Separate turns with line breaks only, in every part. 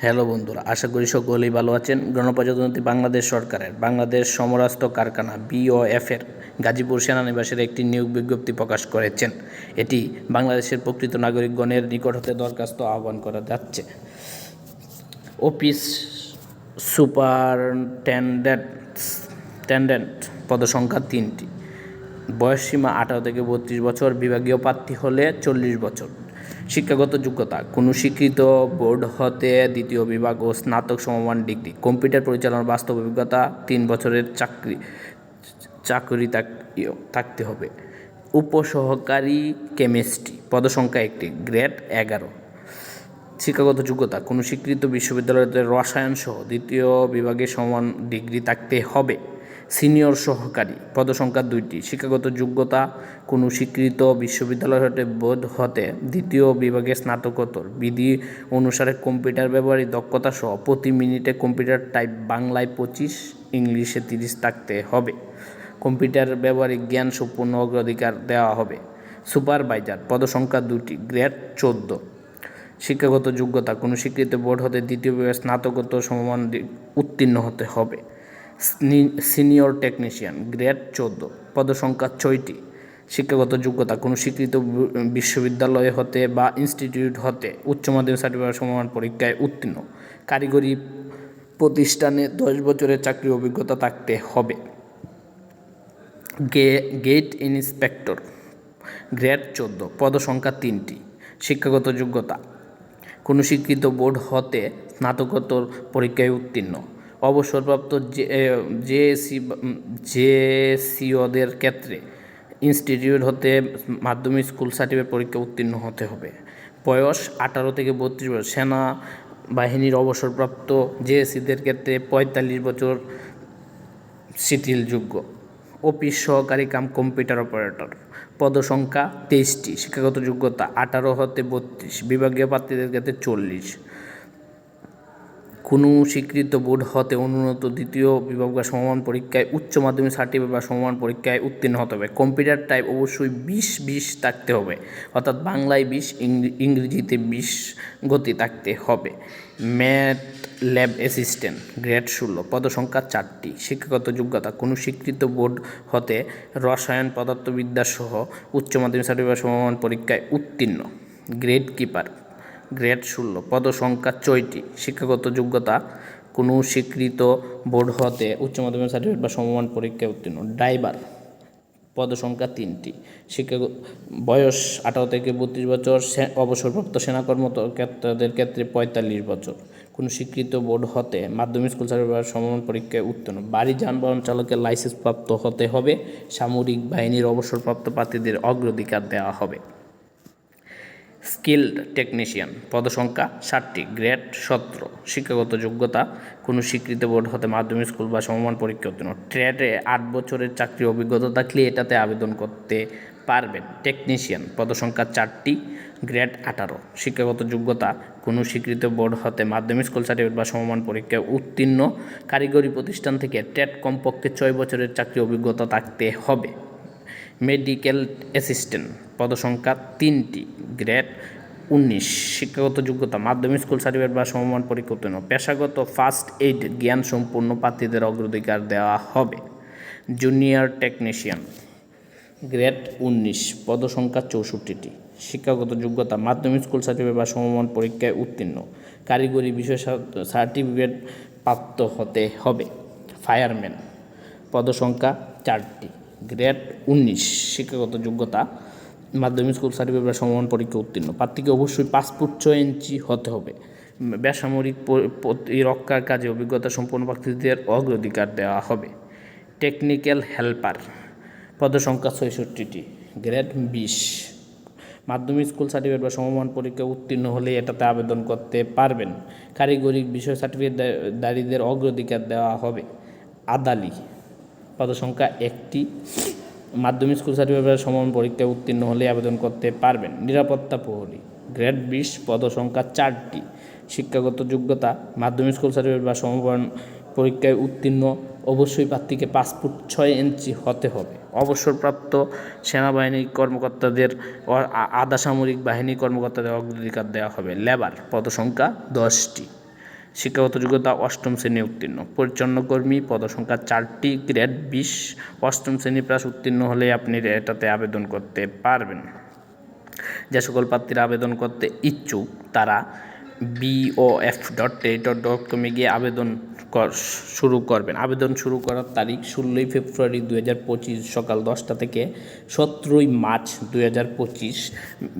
Hello বন্ধুরা, আশা করি সকলেই ভালো আছেন। গণপ্রজাতন্ত্রী বাংলাদেশ সরকারের বাংলাদেশ সমরাস্ত্র কারখানা BOF-এর গাজীপুর সেনানিবাসের একটি নিয়োগ বিজ্ঞপ্তি প্রকাশ করেছেন। এটি বাংলাদেশের প্রকৃত নাগরিকগণের নিকট হতে দরখাস্ত আহ্বান করা যাচ্ছে। অফিস সুপারিনটেনডেন্ট পদসংখ্যা 3টি। বয়সসীমা 18 থেকে 32 বছর, বিভাগীয় প্রার্থী হলে 40 বছর। শিক্ষাগত যোগ্যতা: কোনো স্বীকৃত বোর্ড হতে দ্বিতীয় বিভাগ ও স্নাতক সমমান ডিগ্রি। কম্পিউটার পরিচালনার বাস্তব অভিজ্ঞতা 3 বছরের চাকরি থাকতে হবে। উপসহকারী কেমিস্ট্রি, পদসংখ্যা 1টি, গ্রেড 11। শিক্ষাগত যোগ্যতা: কোনো স্বীকৃত বিশ্ববিদ্যালয়ের রসায়ন সহ দ্বিতীয় বিভাগে সমান ডিগ্রি থাকতে হবে। সিনিয়র সহকারী, পদসংখ্যা 2টি। শিক্ষাগত যোগ্যতা: কোনো স্বীকৃত বিশ্ববিদ্যালয় বোর্ড হতে দ্বিতীয় বিভাগে স্নাতকোত্তর বিধি অনুসারে কম্পিউটার ব্যবহারিক দক্ষতা সহ প্রতি মিনিটে কম্পিউটার টাইপ বাংলায় 25, ইংলিশে 30 থাকতে হবে। কম্পিউটার ব্যবহারিক জ্ঞান সম্পূর্ণ অগ্রাধিকার দেওয়া হবে। সুপারভাইজার, পদসংখ্যা 2টি, গ্রেড 14। শিক্ষাগত যোগ্যতা: কোনো স্বীকৃত বোর্ড হতে দ্বিতীয় বিভাগে স্নাতকোত্তর সমমান উত্তীর্ণ হতে হবে। সিনিয়র টেকনিশিয়ান, গ্রেড 14, পদসংখ্যা 6টি। শিক্ষাগত যোগ্যতা: কোনো স্বীকৃত বিশ্ববিদ্যালয় হতে বা ইনস্টিটিউট হতে উচ্চ মাধ্যমিক সার্টিফিকেট সমমান পরীক্ষায় উত্তীর্ণ। কারিগরি প্রতিষ্ঠানে 10 বছরের চাকরির অভিজ্ঞতা থাকতে হবে। গেট ইন্সপেক্টর, গ্রেড 14, পদসংখ্যা 3টি। শিক্ষাগত যোগ্যতা: কোনো স্বীকৃত বোর্ড হতে স্নাতকোত্তর পরীক্ষায় উত্তীর্ণ। অবসরপ্রাপ্ত জেএসিওদের ক্ষেত্রে ইনস্টিটিউট হতে মাধ্যমিক স্কুল সার্টিফিকেট পরীক্ষা উত্তীর্ণ হতে হবে। বয়স 18 থেকে 32 বছর। সেনাবাহিনীর অবসরপ্রাপ্ত জেএসিদের ক্ষেত্রে 45 বছর শিথিলযোগ্য। অফিস সহকারী কাম কম্পিউটার অপারেটর, পদসংখ্যা 23টি। শিক্ষাগত যোগ্যতা: 18 হতে 32, বিভাগীয় প্রার্থীদের ক্ষেত্রে 40। কোনো স্বীকৃত বোর্ড হতে অনুন্নত দ্বিতীয় বিভাগ বা সমমান পরীক্ষায় উচ্চ মাধ্যমিক সার্টিফিকেট বা সমমান পরীক্ষায় উত্তীর্ণ হতে হবে। কম্পিউটার টাইপ অবশ্যই 20 থাকতে হবে, অর্থাৎ বাংলায় 20, ইংরেজিতে 20 গতি থাকতে হবে। ম্যাথ ল্যাব অ্যাসিস্ট্যান্ট, গ্রেড 16, পদসংখ্যা 4টি। শিক্ষাগত যোগ্যতা: কোনো স্বীকৃত বোর্ড হতে রসায়ন পদার্থবিদ্যা সহ উচ্চ মাধ্যমিক সার্টিফিকেট সমমান পরীক্ষায় উত্তীর্ণ। গ্রেড কিপার, গ্রেড 16, পদসংখ্যা 6টি। শিক্ষাগত যোগ্যতা: কোনো স্বীকৃত বোর্ড হতে উচ্চ মাধ্যমিক সার্টিফিকেট বা সমমান পরীক্ষায় উত্তীর্ণ। ড্রাইভার, পদসংখ্যা 3টি। বয়স 18 থেকে 32 বছর। অবসরপ্রাপ্ত সেনা কর্মকর্তাদের ক্ষেত্রে 45 বছর। কোনো স্বীকৃত বোর্ড হতে মাধ্যমিক স্কুল সার্টিফিকেট বা সমমান পরীক্ষায় উত্তীর্ণ। ভারী যানবাহন চালকের লাইসেন্স প্রাপ্ত হতে হবে। সামরিক বাহিনীর অবসরপ্রাপ্ত প্রার্থীদের অগ্রাধিকার দেওয়া হবে। স্কিল্ড টেকনিশিয়ান, পদসংখ্যা 60টি, গ্রেড 17। শিক্ষাগত যোগ্যতা: কোনো স্বীকৃত বোর্ড হতে মাধ্যমিক স্কুল বা সমমান পরীক্ষা উত্তীর্ণ। ট্রেডে 8 বছরের চাকরির অভিজ্ঞতা থাকলে এটাতে আবেদন করতে পারবেন। টেকনিশিয়ান, পদসংখ্যা 4টি, গ্রেড 18। শিক্ষাগত যোগ্যতা: কোনো স্বীকৃত বোর্ড হতে মাধ্যমিক স্কুল সার্টিফিকেট বা সমমান পরীক্ষায় উত্তীর্ণ। কারিগরি প্রতিষ্ঠান থেকে ট্রেড কমপক্ষে 6 বছরের চাকরির অভিজ্ঞতা থাকতে হবে। মেডিকেল অ্যাসিস্ট্যান্ট, পদসংখ্যা 3টি, গ্রেড 19। শিক্ষাগত যোগ্যতা: মাধ্যমিক স্কুল সার্টিফিকেট বা সমমান পরীক্ষা উত্তীর্ণ। পেশাগত ফার্স্ট এইড জ্ঞান সম্পূর্ণ প্রার্থীদের অগ্রাধিকার দেওয়া হবে। জুনিয়র টেকনিশিয়ান, গ্রেড 19, পদসংখ্যা 64টি। শিক্ষাগত যোগ্যতা: মাধ্যমিক স্কুল সার্টিফিকেট বা সমমান পরীক্ষায় উত্তীর্ণ। কারিগরি বিষয় সার্টিফিকেট প্রাপ্ত হতে হবে। ফায়ারম্যান, পদসংখ্যা 4টি, গ্রেড 19। শিক্ষাগত যোগ্যতা: মাধ্যমিক স্কুল সার্টিফিকেট বা সমমান পরীক্ষা উত্তীর্ণ। প্রার্থীকে অবশ্যই 5 ফুট 6 ইঞ্চি হতে হবে। বেসামরিক প্রতিরক্ষার কাজে অভিজ্ঞতা সম্পন্ন প্রার্থীদের অগ্রাধিকার দেওয়া হবে। টেকনিক্যাল হেল্পার, পদসংখ্যা 66টি, গ্রেড 20। মাধ্যমিক স্কুল সার্টিফিকেট বা সমমান পরীক্ষা উত্তীর্ণ হলে এটাতে আবেদন করতে পারবেন। কারিগরি বিষয় সার্টিফিকেটধারীদের অগ্রাধিকার দেওয়া হবে। আদালি, পদসংখ্যা 1টি। মাধ্যমিক স্কুল সার্টিফিকেট সমমান পরীক্ষায় উত্তীর্ণ হলে আবেদন করতে পারবেন। নিরাপত্তা প্রহরী, গ্রেড 20, পদসংখ্যা 4টি। শিক্ষাগত যোগ্যতা: মাধ্যমিক স্কুল সার্টিফিকেট বা সমমান পরীক্ষায় উত্তীর্ণ। অবশ্যই প্রার্থীকে 5 ফুট 6 ইঞ্চি হতে হবে। অবসরপ্রাপ্ত সেনাবাহিনী কর্মকর্তাদের আধা সামরিক বাহিনী কর্মকর্তাদের অগ্রাধিকার দেওয়া হবে। লেবার, পদসংখ্যা 10টি। শিক্ষাগত যোগ্যতা অষ্টম শ্রেণী উত্তীর্ণ। পরিচ্ছন্ন কর্মী পদসংখ্যা 4টি, গ্রেড 20, অষ্টম শ্রেণী পাস উত্তীর্ণ হলে আপনি এটাতে আবেদন করতে পারবেন। যে সকল প্রার্থীরা আবেদন করতে ইচ্ছুক তারা bof.territory.com গিয়ে আবেদন শুরু করবেন। আবেদন শুরু করার তারিখ 16 ফেব্রুয়ারি 2025 সকাল 10টা থেকে 17 মার্চ 2025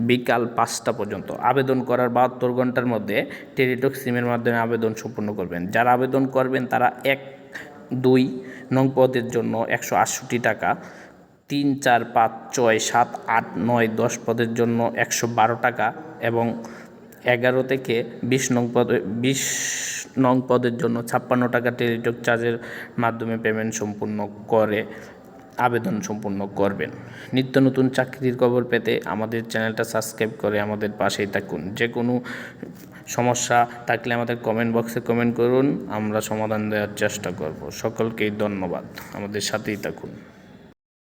বিকাল 5টা পর্যন্ত। আবেদন করার 72 ঘন্টার মধ্যে টেলিটক সিমের মাধ্যমে আবেদন সম্পূর্ণ করবেন। যারা আবেদন করবেন তারা 1, 2 নং পদের জন্য 168 টাকা, 3, 4, 5, 6, 7, 8, 9, 10 পদের জন্য 112 টাকা এবং 11 থেকে 20 নং পদের জন্য 56 টাকা টেলিটক চার্জের মাধ্যমে পেমেন্ট সম্পূর্ণ করে আবেদন সম্পূর্ণ করবেন। নিত্য নতুন চাকরির খবর পেতে আমাদের চ্যানেলটা সাবস্ক্রাইব করে আমাদের পাশেই থাকুন। যে কোনো সমস্যা থাকলে আমাদের কমেন্ট বক্সে কমেন্ট করুন, আমরা সমাধান দেওয়ার চেষ্টা করব। সকলকেই ধন্যবাদ, আমাদের সাথেই থাকুন।